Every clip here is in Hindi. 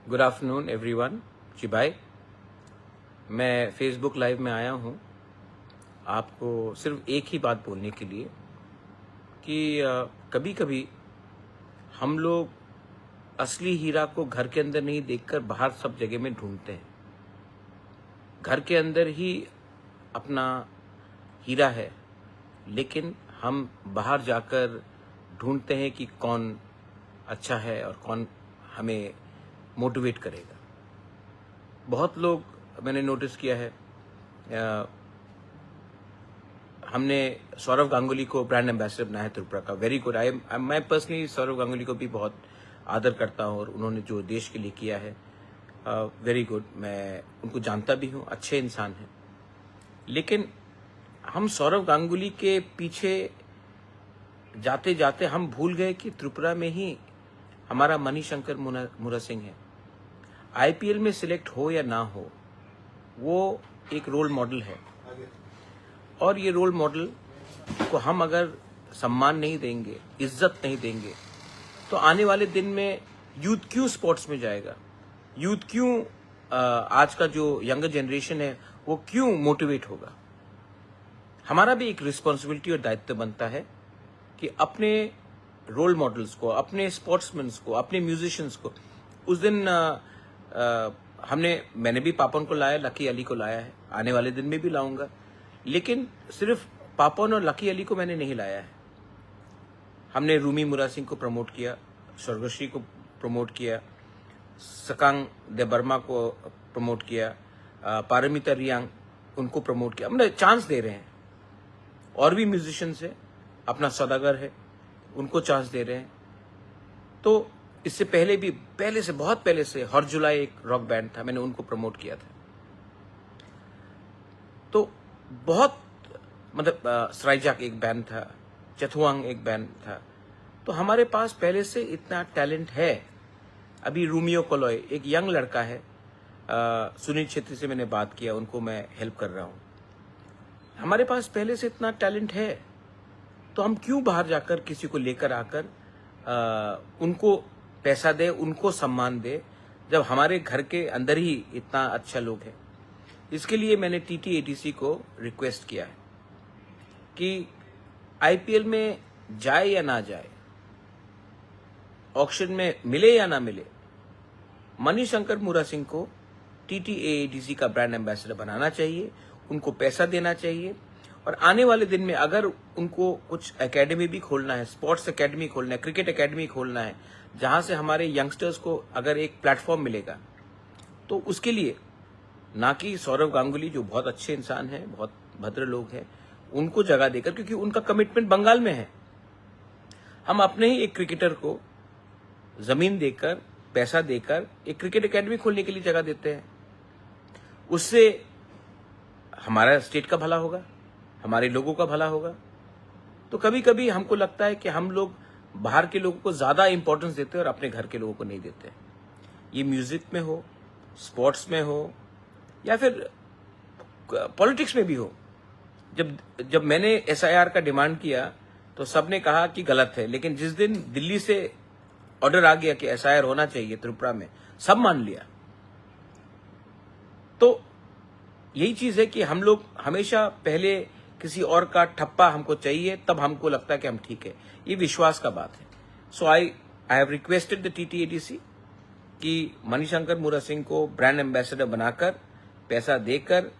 Good afternoon everyone. जी भाई, मैं फेसबुक लाइव में आया हूँ आपको सिर्फ एक ही बात बोलने के लिए कि कभी कभी हम लोग असली हीरा को घर के अंदर नहीं देखकर बाहर सब जगह में ढूंढते हैं। घर के अंदर ही अपना हीरा है, लेकिन हम बाहर जाकर ढूंढते हैं कि कौन अच्छा है और कौन हमें मोटिवेट करेगा। बहुत लोग मैंने नोटिस किया है, हमने सौरव गांगुली को ब्रांड एम्बेसडर बनाया त्रिपुरा का। Very good. मैं पर्सनली सौरव गांगुली को भी बहुत आदर करता हूँ और उन्होंने जो देश के लिए किया है, वेरी गुड। मैं उनको जानता भी हूँ, अच्छे इंसान हैं। लेकिन हम सौरव गांगुली के पीछे जाते जाते हम भूल गए कि त्रिपुरा में ही हमारा मणिशंकर मुरा सिंह है। आईपीएल में सिलेक्ट हो या ना हो, वो एक रोल मॉडल है, और ये रोल मॉडल को हम अगर सम्मान नहीं देंगे, इज्जत नहीं देंगे, तो आने वाले दिन में यूथ क्यों स्पोर्ट्स में जाएगा? यूथ क्यों, आज का जो यंगर जनरेशन है वो क्यों मोटिवेट होगा? हमारा भी एक रिस्पॉन्सिबिलिटी और दायित्व बनता है कि अपने रोल मॉडल्स को, अपने स्पोर्ट्समैन को, अपने म्यूजिशियंस को, उस दिन मैंने भी पापन को लाया, लकी अली को लाया है, आने वाले दिन में भी लाऊंगा। लेकिन सिर्फ पापन और लकी अली को मैंने नहीं लाया है। हमने रूमी मुरा सिंह को प्रमोट किया, स्वर्गश्री को प्रमोट किया, सकांग दे बर्मा को प्रमोट किया, पारमिता रियांग उनको प्रमोट किया। हमने चांस दे रहे हैं। और भी म्यूजिशियंस है, अपना सौदागर है, उनको चांस दे रहे हैं। तो इससे पहले से बहुत पहले से हर जुलाई एक रॉक बैंड था, मैंने उनको प्रमोट किया था। तो बहुत सराइजाक एक बैंड था, चथुआंग एक बैंड था। तो हमारे पास पहले से इतना टैलेंट है। अभी रोमियो कोलॉय एक यंग लड़का है, सुनील छेत्री से मैंने बात किया, उनको मैं हेल्प कर रहा हूँ। हमारे पास पहले से इतना टैलेंट है, तो हम क्यों बाहर जाकर किसी को लेकर आकर उनको पैसा दे, उनको सम्मान दे, जब हमारे घर के अंदर ही इतना अच्छा लोग हैं। इसके लिए मैंने TTATC को रिक्वेस्ट किया है कि आईपीएल में जाए या ना जाए, ऑक्शन में मिले या ना मिले, मणिशंकर मुरा सिंह को TTATC का ब्रांड एम्बेसडर बनाना चाहिए, उनको पैसा देना चाहिए। और आने वाले दिन में अगर उनको कुछ एकेडमी भी खोलना है, स्पोर्ट्स एकेडमी खोलना है, क्रिकेट एकेडमी खोलना है, जहां से हमारे यंगस्टर्स को अगर एक प्लेटफॉर्म मिलेगा, तो उसके लिए ना कि सौरव गांगुली जो बहुत अच्छे इंसान हैं, बहुत भद्र लोग हैं, उनको जगह देकर, क्योंकि उनका कमिटमेंट बंगाल में है, हम अपने ही एक क्रिकेटर को जमीन देकर, पैसा देकर एक क्रिकेट एकेडमी खोलने के लिए जगह देते हैं। उससे हमारा स्टेट का भला होगा, हमारे लोगों का भला होगा। तो कभी कभी हमको लगता है कि हम लोग बाहर के लोगों को ज्यादा इंपॉर्टेंस देते हैं और अपने घर के लोगों को नहीं देते। ये म्यूजिक में हो, स्पोर्ट्स में हो, या फिर पॉलिटिक्स में भी हो। जब मैंने SIR का डिमांड किया तो सबने कहा कि गलत है, लेकिन जिस दिन दिल्ली से ऑर्डर आ गया कि SIR होना चाहिए त्रिपुरा में, सब मान लिया। तो यही चीज है कि हम लोग हमेशा पहले किसी और का ठप्पा हमको चाहिए, तब हमको लगता है कि हम ठीक है। ये विश्वास का बात है। So I have requested the TTATC कि मणिशंकर मुरा सिंह को ब्रांड एम्बेसडर बनाकर, पैसा देकर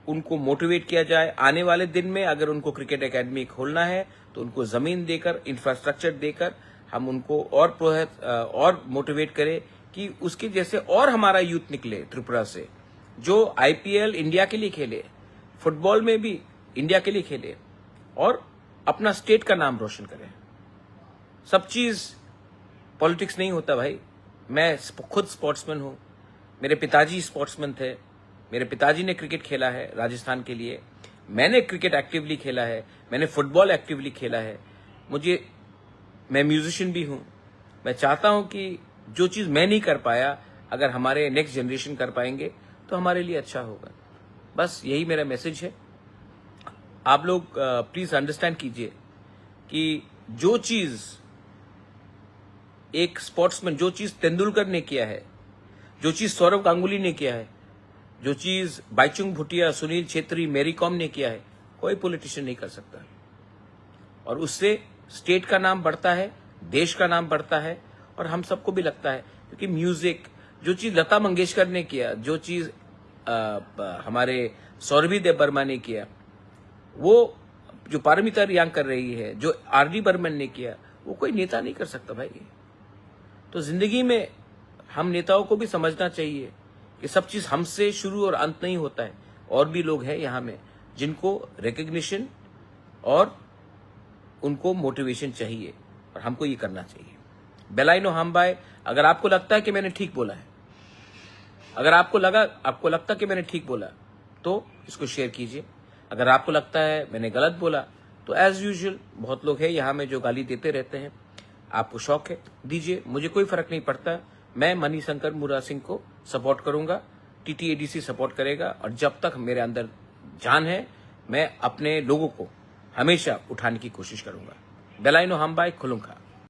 उनको मोटिवेट किया जाए। आने वाले दिन में अगर उनको क्रिकेट एकेडमी खोलना है तो उनको जमीन देकर, इंफ्रास्ट्रक्चर देकर हम उनको और मोटिवेट करें कि उसके जैसे और हमारा यूथ निकले त्रिपुरा से, जो IPL इंडिया के लिए खेले, फुटबॉल में भी इंडिया के लिए खेले और अपना स्टेट का नाम रोशन करे। सब चीज पॉलिटिक्स नहीं होता भाई। मैं खुद स्पोर्ट्समैन हूं, मेरे पिताजी स्पोर्ट्समैन थे, मेरे पिताजी ने क्रिकेट खेला है राजस्थान के लिए, मैंने क्रिकेट एक्टिवली खेला है, मैंने फुटबॉल एक्टिवली खेला है, मैं म्यूजिशियन भी हूं। मैं चाहता हूं कि जो चीज मैं नहीं कर पाया, अगर हमारे नेक्स्ट जनरेशन कर पाएंगे तो हमारे लिए अच्छा होगा। बस यही मेरा मैसेज है। आप लोग प्लीज अंडरस्टैंड कीजिए कि जो चीज एक स्पोर्ट्समैन, जो चीज तेंदुलकर ने किया है, जो चीज सौरव गांगुली ने किया है, जो चीज बाईचुंग भूटिया, सुनील छेत्री, मैरी कॉम ने किया है, कोई पॉलिटिशियन नहीं कर सकता। और उससे स्टेट का नाम बढ़ता है, देश का नाम बढ़ता है, और हम सबको भी लगता है क्योंकि म्यूजिक, जो चीज लता मंगेशकर ने किया, जो चीज हमारे सौरभी देव बर्मा ने किया, वो जो पारमिता रियांग कर रही है, जो आर.डी. बर्मन ने किया, वो कोई नेता नहीं कर सकता भाई। तो जिंदगी में हम नेताओं को भी समझना चाहिए कि सब चीज हमसे शुरू और अंत नहीं होता है, और भी लोग हैं यहाँ में जिनको रिकग्निशन और उनको मोटिवेशन चाहिए, और हमको ये करना चाहिए। बेलाइनो हाम्बाई, अगर आपको लगता है कि मैंने ठीक बोला है, अगर आपको लगता कि मैंने ठीक बोला तो इसको शेयर कीजिए। अगर आपको लगता है मैंने गलत बोला तो एज यूजुअल बहुत लोग हैं यहाँ में जो गाली देते रहते हैं, आपको शौक है दीजिए, मुझे कोई फर्क नहीं पड़ता। मैं मणिशंकर मुर्रा सिंह को सपोर्ट करूंगा, TTADC सपोर्ट करेगा, और जब तक मेरे अंदर जान है मैं अपने लोगों को हमेशा उठाने की कोशिश करूंगा। बेलाइनो हाम्बाई खुलुंखा।